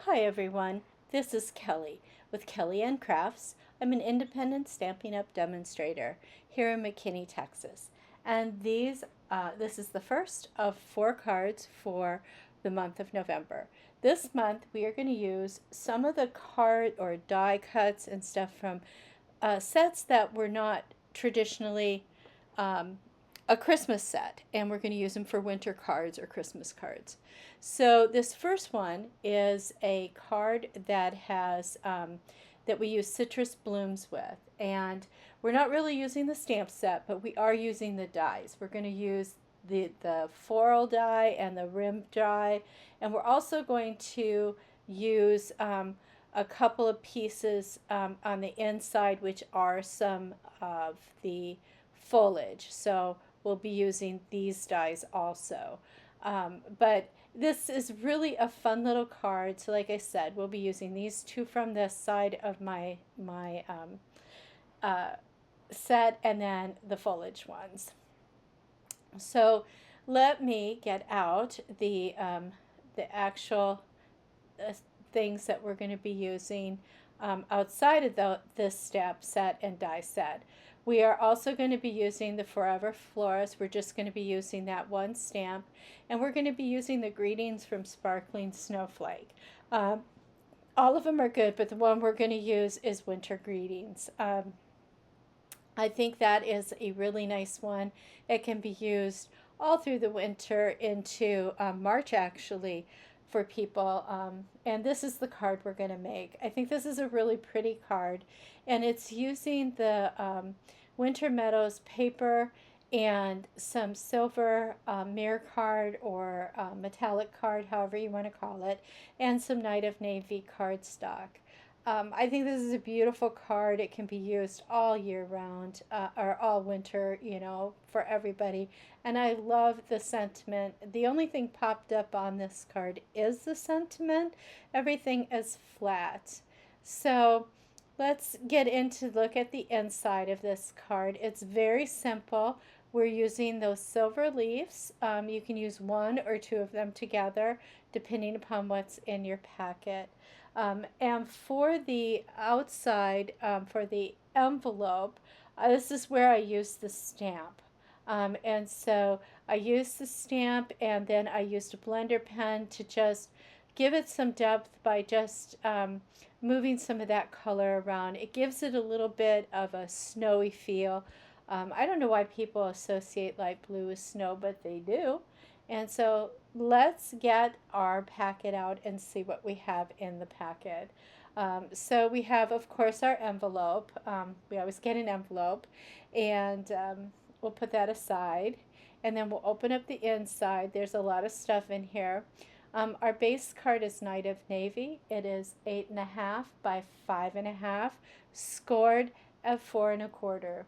Hi everyone, this is Kelly with Kelly and Crafts. I'm an independent Stampin' Up! Demonstrator here in McKinney, Texas. And this is the first of 4 cards for the month of November. This month we are going to use some of the card or die cuts and stuff from sets that were not traditionally um, a Christmas set, and we're going to use them for winter cards or Christmas cards. So this first one is a card that has that we use citrus blooms with, and we're not really using the stamp set, but we are using the dies. We're going to use the floral die and the rim die, and we're also going to use a couple of pieces on the inside, which are some of the foliage. So we'll be using these dies also. But this is really a fun little card. So like I said, we'll be using these two from this side of my uh, set, and then the foliage ones. So let me get out the actual uh, things that we're going to be using outside of this stamp set and die set. We are also going to be using the Forever Florist. We're just going to be using that one stamp, and we're going to be using the Greetings from Sparkling Snowflake. All of them are good, but the one we're going to use is Winter Greetings. I think that is a really nice one. It can be used all through the winter into March, actually, for people. And this is the card we're going to make. I think this is a really pretty card, and it's using the Winter Meadows paper and some silver mirror card or metallic card, however you want to call it, and some Night of Navy cardstock. I think this is a beautiful card. It can be used all year round or all winter, for everybody. And I love the sentiment. The only thing popped up on this card is the sentiment. Everything is flat. So let's get into look at the inside of this card. It's very simple. We're using those silver leaves. You can use one or two of them together, depending upon what's in your packet. And for the outside, for the envelope, this is where I use the stamp. And so I used the stamp, and then I used a blender pen to just give it some depth by just moving some of that color around. It gives it a little bit of a snowy feel. I don't know why people associate light blue with snow, but they do. And so let's get our packet out and see what we have in the packet. So we have, of course, our envelope. We always get an envelope, and we'll put that aside. And then we'll open up the inside. There's a lot of stuff in here. Our base card is Night of Navy. It is 8.5 by 5.5, scored at 4.25.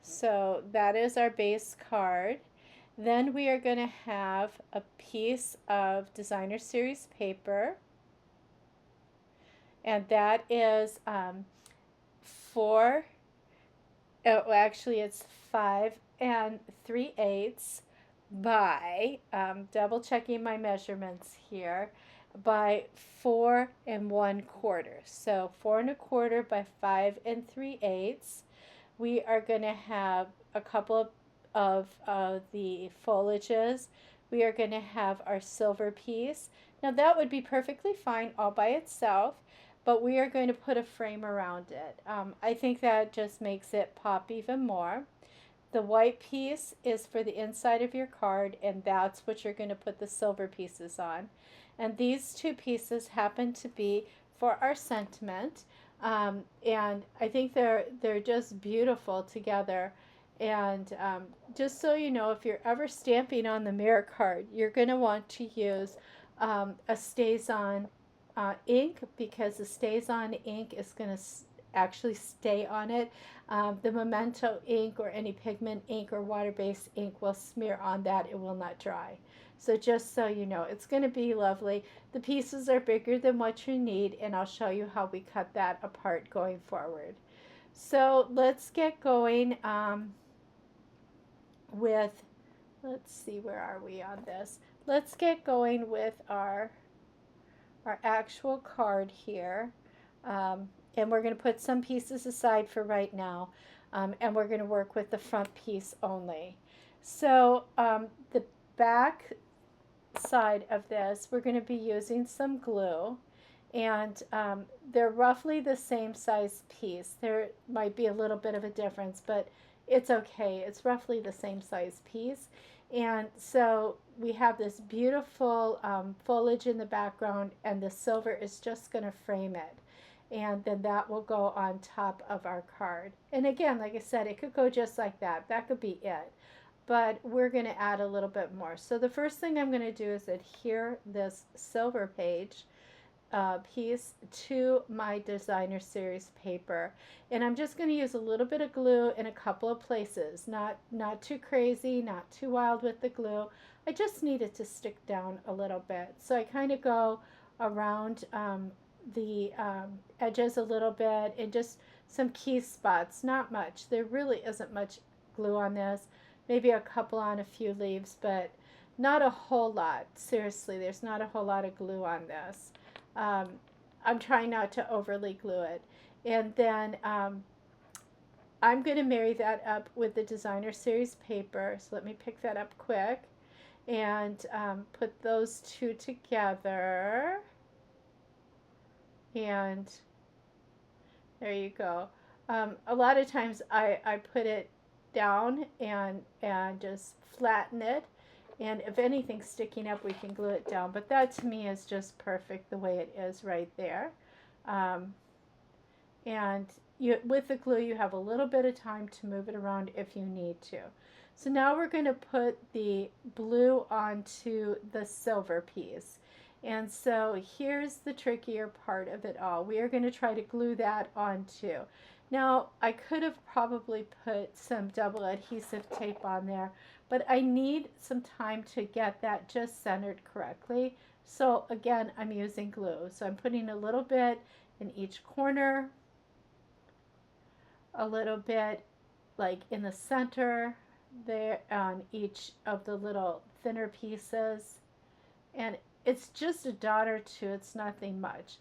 So that is our base card. Then we are going to have a piece of designer series paper, and that is 4, actually it's 5 3/8 by, double checking my measurements here, by 4 1/4. So 4 1/4 by 5 3/8. We are going to have a couple of the foliages. We are going to have our silver piece. Now that would be perfectly fine all by itself, but we are going to put a frame around it. I think that just makes it pop even more. The white piece is for the inside of your card, and that's what you're going to put the silver pieces on. And these two pieces happen to be for our sentiment. And I think they're just beautiful together. And just so you know, if you're ever stamping on the mirror card, you're going to want to use a StazOn ink, because the StazOn ink is going to actually stay on it. The Memento ink or any pigment ink or water-based ink will smear on that. It will not dry. So just so you know, it's going to be lovely. The pieces are bigger than what you need, and I'll show you how we cut that apart going forward. So let's get going with, let's see, where are we on this? Let's get going with our our actual card here. Um, and we're going to put some pieces aside for right now. And we're going to work with the front piece only. So the back side of this, we're going to be using some glue. And they're roughly the same size piece. There might be a little bit of a difference, but it's okay. It's roughly the same size piece. And so we have this beautiful foliage in the background, and the silver is just going to frame it. And then that will go on top of our card. And again, like I said, it could go just like that. That could be it. But we're going to add a little bit more. So the first thing I'm going to do is adhere this silver page piece to my designer series paper, and I'm just going to use a little bit of glue in a couple of places, not too crazy, not too wild with the glue. I just need it to stick down a little bit, so I kind of go around the edges a little bit, and just some key spots, not much. There really isn't much glue on this, maybe a couple on a few leaves, but not a whole lot. Seriously, there's not a whole lot of glue on this. I'm trying not to overly glue it. And then I'm going to marry that up with the designer series paper. So let me pick that up quick and put those two together. And there you go. A lot of times I put it down and just flatten it. And if anything's sticking up, we can glue it down. But that to me is just perfect the way it is right there. And with the glue, you have a little bit of time to move it around if you need to. So now we're going to put the blue onto the silver piece. And so here's the trickier part of it all. We are going to try to glue that onto. Now, I could have probably put some double adhesive tape on there, but I need some time to get that just centered correctly. So again, I'm using glue. So I'm putting a little bit in each corner, a little bit like in the center there on each of the little thinner pieces. And it's just a dot or two, it's nothing much.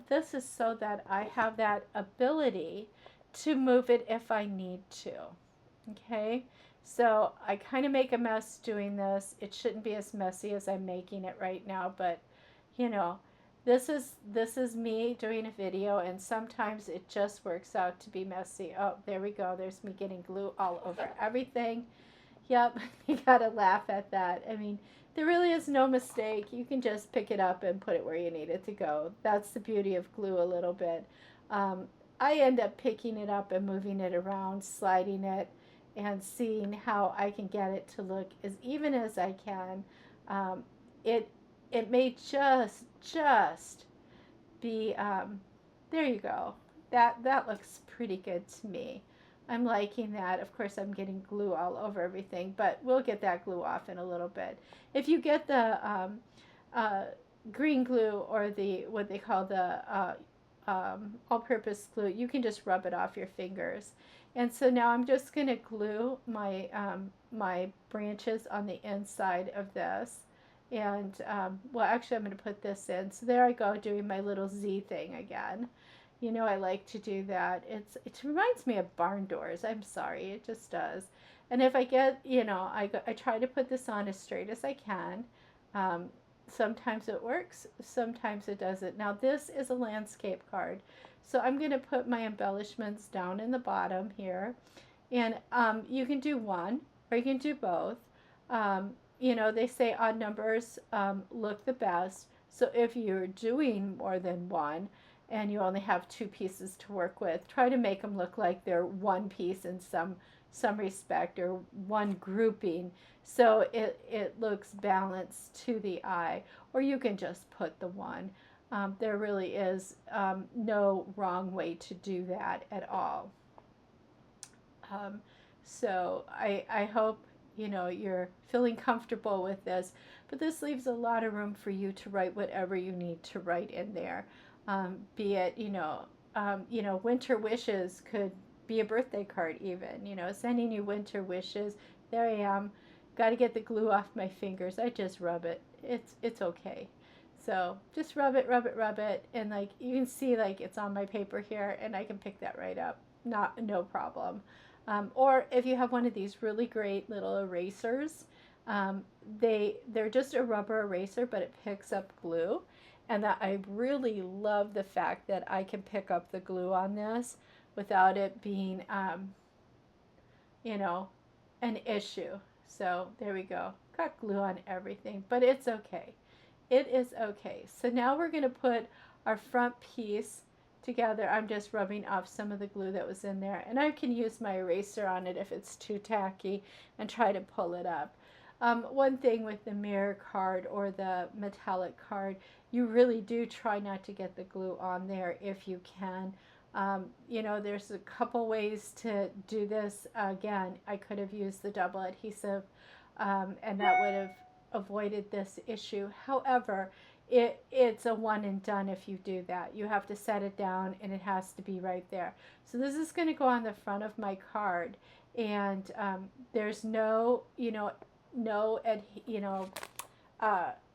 This is so that I have that ability to move it if I need to. Okay, so I kind of make a mess doing this. It shouldn't be as messy as I'm making it right now, but you know, this is me doing a video, and sometimes it just works out to be messy. Oh, there we go. There's me getting glue all over everything. Yep, you gotta laugh at that. I mean, there really is no mistake. You can just pick it up and put it where you need it to go. That's the beauty of glue a little bit. I end up picking it up and moving it around, sliding it, and seeing how I can get it to look as even as I can. It may just be, there you go. That looks pretty good to me. I'm liking that. Of course, I'm getting glue all over everything, but we'll get that glue off in a little bit. If you get the green glue, or the what they call the all-purpose glue, you can just rub it off your fingers. And so now I'm just going to glue my my branches on the inside of this. And well, actually, I'm going to put this in. So there I go, doing my little Z thing again. You know, I like to do that. It reminds me of barn doors. I'm sorry, it just does. And if I get, you know, I try to put this on as straight as I can. Sometimes it works, sometimes it doesn't. Now this is a landscape card, so I'm going to put my embellishments down in the bottom here. And you can do one, or you can do both. You know, they say odd numbers look the best. So if you're doing more than one, and you only have two pieces to work with, try to make them look like they're one piece in some respect, or one grouping, so it looks balanced to the eye. Or you can just put the one. There really is no wrong way to do that at all. So I hope, you know, you're feeling comfortable with this, but this leaves a lot of room for you to write whatever you need to write in there. Be it, you know, winter wishes could be a birthday card even, you know, sending you winter wishes. There I am. Got to get the glue off my fingers. I just rub it. It's okay. So just rub it, rub it, rub it, and like you can see, like it's on my paper here, and I can pick that right up, no problem. Or if you have one of these really great little erasers, um, they're just a rubber eraser, but it picks up glue, and that I really love the fact that I can pick up the glue on this without it being, you know, an issue. So there we go. Got glue on everything, but it's okay. It is okay. So now we're going to put our front piece together. I'm just rubbing off some of the glue that was in there, and I can use my eraser on it if it's too tacky and try to pull it up. One thing with the mirror card or the metallic card, you really do try not to get the glue on there if you can. You know, there's a couple ways to do this. Again, I could have used the double adhesive, and that would have avoided this issue. However, it's a one and done if you do that. You have to set it down and it has to be right there. So this is going to go on the front of my card, and there's no,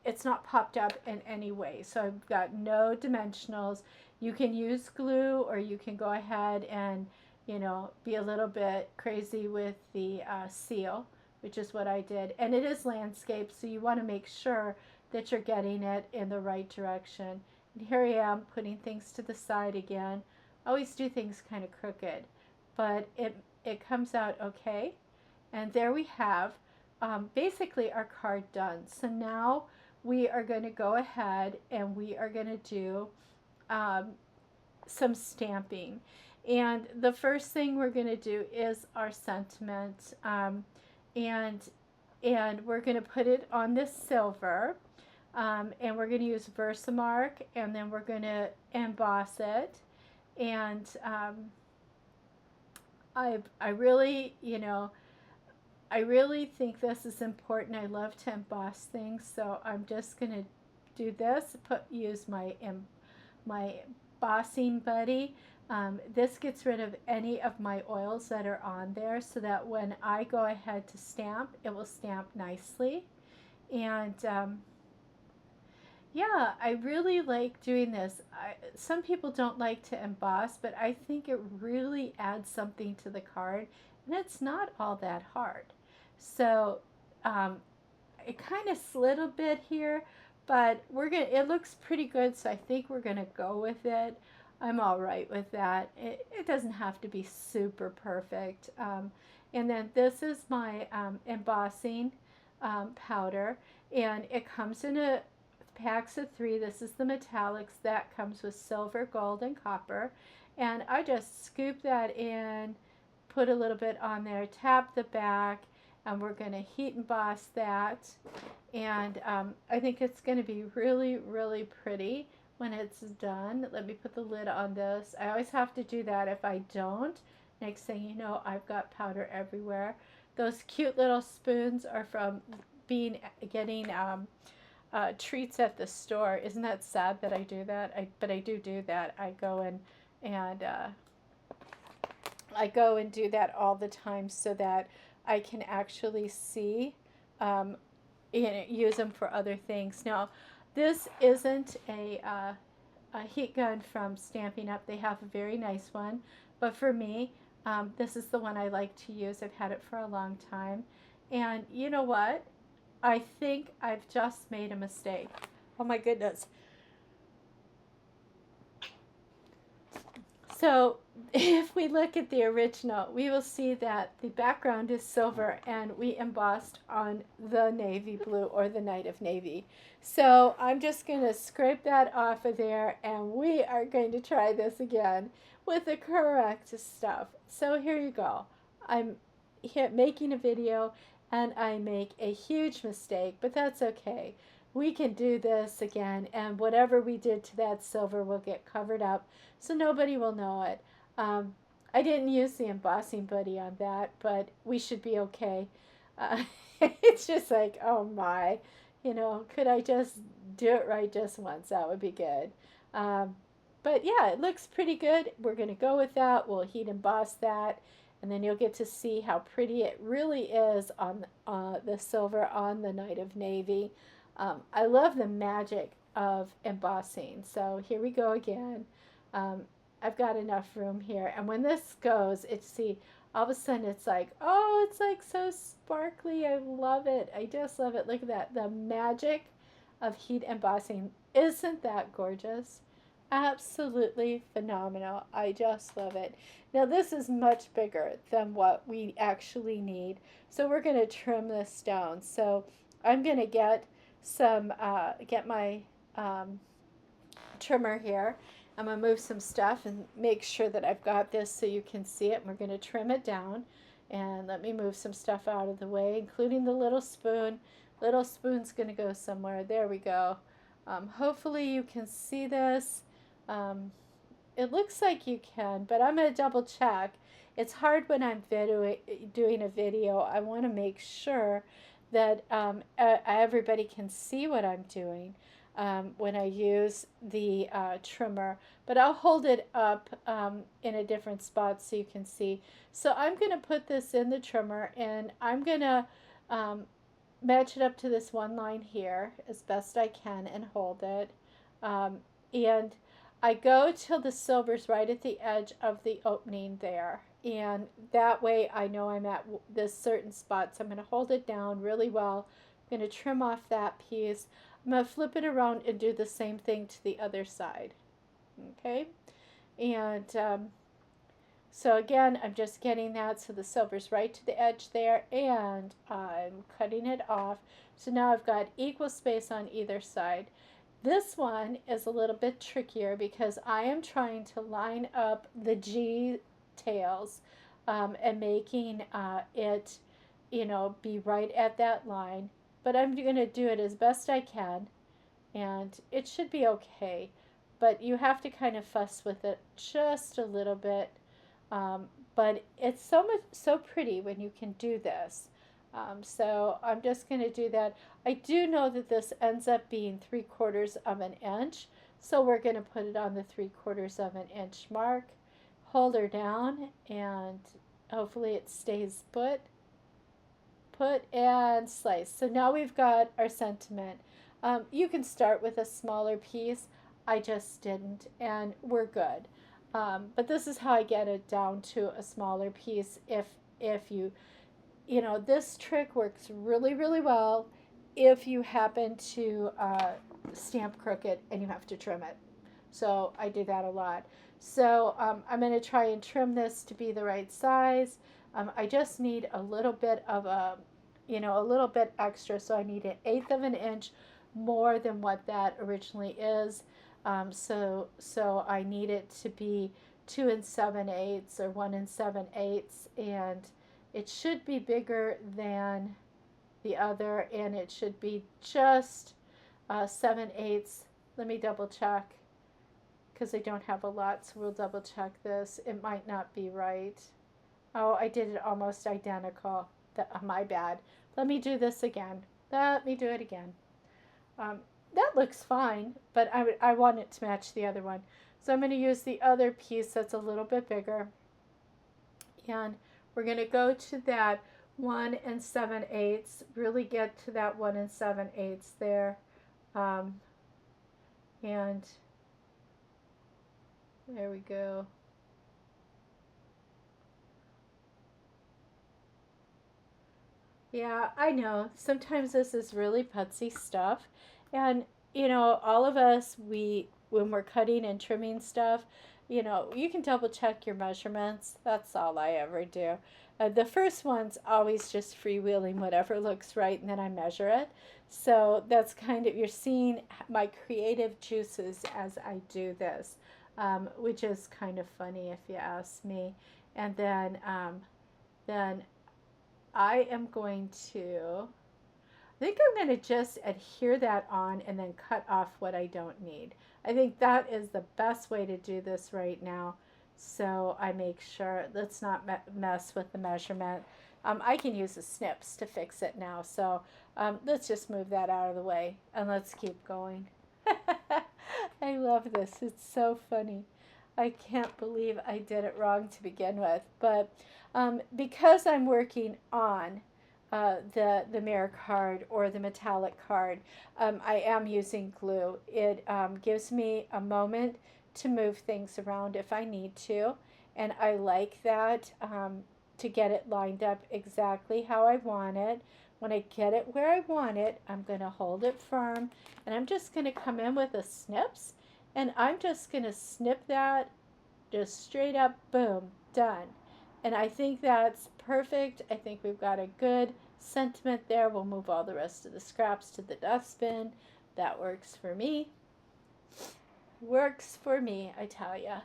it's not popped up in any way. So I've got no dimensionals. You can use glue, or you can go ahead and, be a little bit crazy with the seal, which is what I did. And it is landscape, so you want to make sure that you're getting it in the right direction. And here I am putting things to the side again. I always do things kind of crooked, but it comes out okay. And there we have basically our card done. So now we are going to go ahead and we are going to do some stamping. And the first thing we're going to do is our sentiment, and we're going to put it on this silver, and we're going to use Versamark, and then we're going to emboss it. And I really, I really think this is important. I love to emboss things, so I'm just going to do this. Use my embossing buddy. This gets rid of any of my oils that are on there, so that when I go ahead to stamp, it will stamp nicely. And yeah, I really like doing this. Some people don't like to emboss, but I think it really adds something to the card, and it's not all that hard. So it kind of slid a bit here, but it looks pretty good, so I think we're gonna go with it. I'm all right with that. It doesn't have to be super perfect. And then this is my embossing powder, and it comes in packs of 3. This is the metallics. That comes with silver, gold, and copper. And I just scoop that in, put a little bit on there, tap the back, and we're going to heat emboss that. And I think it's going to be really, really pretty when it's done. Let me put the lid on this. I always have to do that. If I don't, next thing you know, I've got powder everywhere. Those cute little spoons are from getting treats at the store. Isn't that sad that I do that? But I do that. I go and do that all the time, so that I can actually see, use them for other things. Now, this isn't a heat gun from Stampin' Up. They have a very nice one, but for me, this is the one I like to use. I've had it for a long time, and you know what? I think I've just made a mistake. Oh my goodness. So if we look at the original, we will see that the background is silver, and we embossed on the navy blue, or the Night of Navy. So I'm just going to scrape that off of there, and we are going to try this again with the correct stuff. So here you go. I'm here making a video, and I make a huge mistake, but that's okay. We can do this again, and whatever we did to that silver will get covered up, so nobody will know it. I didn't use the embossing buddy on that, but we should be okay. It's just like, oh my, could I just do it right just once? That would be good. But yeah, it looks pretty good. We're going to go with that. We'll heat emboss that, and then you'll get to see how pretty it really is on the silver on the Night of Navy. I love the magic of embossing. So here we go again. Um, I've got enough room here. And when this goes, see, all of a sudden it's like, oh, it's like so sparkly. I love it. I just love it. Look at that. The magic of heat embossing. Isn't that gorgeous? Absolutely phenomenal. I just love it. Now this is much bigger than what we actually need. So we're going to trim this down. So I'm going to get get my um, trimmer here. I'm going to move some stuff and make sure that I've got this so you can see it. And we're going to trim it down. And let me move some stuff out of the way, including the little spoon. Little spoon's going to go somewhere. There we go. Hopefully you can see this. It looks like you can, but I'm going to double check. It's hard when I'm doing a video. I want to make sure that everybody can see what I'm doing when I use the trimmer. But I'll hold it up in a different spot so you can see. So I'm going to put this in the trimmer, and I'm going to match it up to this one line here as best I can and hold it. And I go till the silver's right at the edge of the opening there. And that way I know I'm at this certain spot. So I'm going to hold it down really well. I'm going to trim off that piece. I'm going to flip it around and do the same thing to the other side. Okay. And so again, I'm just getting that so the silver's right to the edge there, and I'm cutting it off. So now I've got equal space on either side. This one is a little bit trickier because I am trying to line up the G tails and making it, be right at that line. But I'm going to do it as best I can, and it should be okay. But you have to kind of fuss with it just a little bit. But it's so pretty when you can do this. So I'm just going to do that. I do know that this ends up being 3/4 of an inch. So we're going to put it on the 3/4 of an inch mark. Hold her down, and hopefully it stays put. Put and slice. So now we've got our sentiment. You can start with a smaller piece. I just didn't, and we're good. But this is how I get it down to a smaller piece. If you this trick works really, really well if you happen to stamp crooked and you have to trim it. So I do that a lot. So I'm going to try and trim this to be the right size. I just need a little bit of a little bit extra. So I need 1/8 of an inch more than what that originally is. So I need it to be 2 7/8 or 1 7/8, and it should be bigger than the other, and it should be just 7/8. Let me double check because I don't have a lot, so we'll double check this. It might not be right. Oh, I did it almost identical. My bad. Let me do this again. Let me do it again. That looks fine, but I want it to match the other one. So I'm going to use the other piece that's a little bit bigger. And we're going to go to that 1 7/8, really get to that 1 7/8 there. And there we go. Yeah, I know. Sometimes this is really putsy stuff. And, all of us, when we're cutting and trimming stuff, you can double check your measurements. That's all I ever do. The first one's always just freewheeling whatever looks right, and then I measure it. So that's kind of, you're seeing my creative juices as I do this, which is kind of funny if you ask me. And then I am going to, I think I'm going to just adhere that on and then cut off what I don't need. I think that is the best way to do this right now. So I make sure, let's not mess with the measurement. I can use the snips to fix it now. So let's just move that out of the way and let's keep going. I love this. It's so funny. I can't believe I did it wrong to begin with. But because I'm working on the mirror card or the metallic card. I am using glue. It gives me a moment to move things around if I need to, and I like that, to get it lined up exactly how I want it. When I get it where I want it, I'm going to hold it firm, and I'm just going to come in with the snips, and I'm just going to snip that just straight up, boom, done. And I think that's perfect. I think we've got a good sentiment there. We'll move all the rest of the scraps to the dustbin. That works for me. Works for me, I tell ya.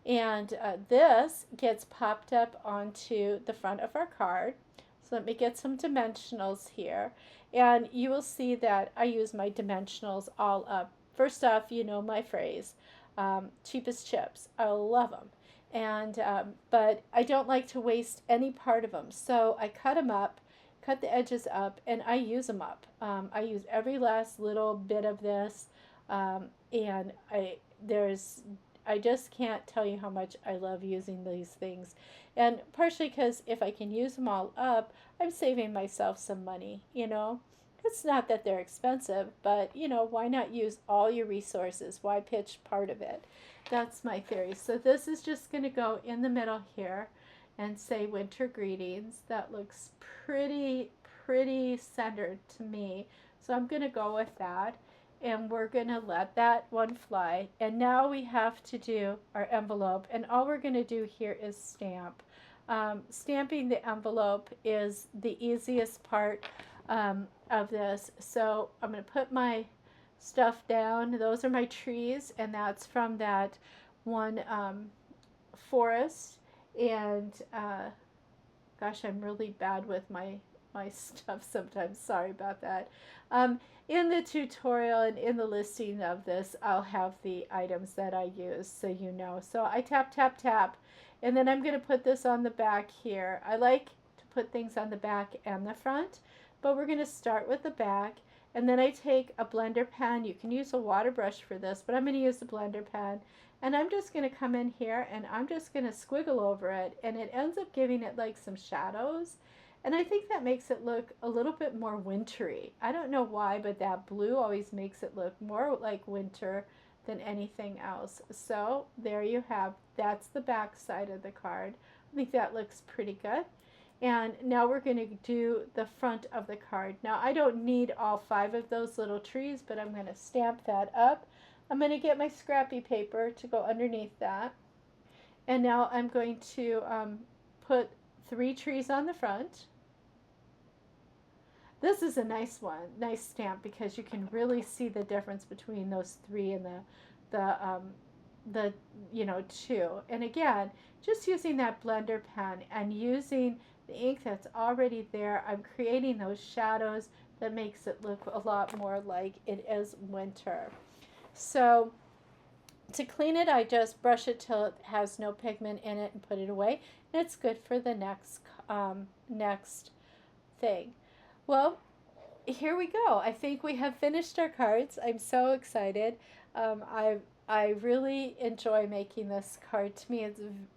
And this gets popped up onto the front of our card. So let me get some dimensionals here. And you will see that I use my dimensionals all up. First off, you know my phrase, cheapest chips. I love them. And but I don't like to waste any part of them. So I cut them up, cut the edges up, and I use them up. I use every last little bit of this. And I just can't tell you how much I love using these things. And partially because if I can use them all up, I'm saving myself some money, you know. It's not that they're expensive, but, you know, why not use all your resources? Why pitch part of it? That's my theory. So this is just going to go in the middle here and say winter greetings. That looks pretty centered to me. So I'm going to go with that. And we're going to let that one fly. And now we have to do our envelope. And all we're going to do here is stamp. Stamping the envelope is the easiest part of this. So I'm going to put my stuff down. Those are my trees, and that's from that one forest. And gosh, I'm really bad with my stuff sometimes. Sorry about that. In the tutorial and in the listing of this, I'll have the items that I use so you know. So I tap, tap, tap, and then I'm going to put this on the back here. I like to put things on the back and the front, but we're going to start with the back, and then I take a blender pen. You can use a water brush for this, but I'm going to use the blender pen, and I'm just going to come in here and I'm just going to squiggle over it, and it ends up giving it like some shadows. And I think that makes it look a little bit more wintry. I don't know why, but that blue always makes it look more like winter than anything else. So there you have, that's the back side of the card. I think that looks pretty good. And now we're going to do the front of the card. Now I don't need all 5 of those little trees, but I'm going to stamp that up. I'm going to get my scrappy paper to go underneath that. And now I'm going to put 3 trees on the front. This is a nice one, nice stamp, because you can really see the difference between those 3 and the 2. And again, just using that blender pen and using the ink that's already there, I'm creating those shadows that makes it look a lot more like it is winter. So to clean it, I just brush it till it has no pigment in it and put it away. And it's good for the next thing. Well, here we go. I think we have finished our cards. I'm so excited. I really enjoy making this card. To me,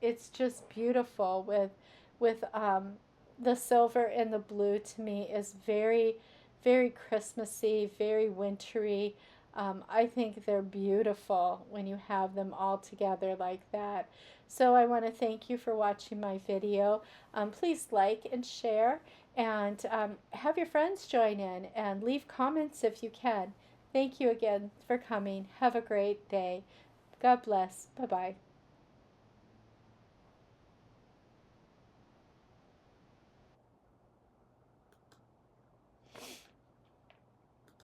it's just beautiful with the silver and the blue. To me, is very Christmassy, very wintry. I think they're beautiful when you have them all together like that. So I want to thank you for watching my video. Please like and share, and have your friends join in and leave comments if you can. Thank you again for coming. Have a great day. God bless. Bye-bye.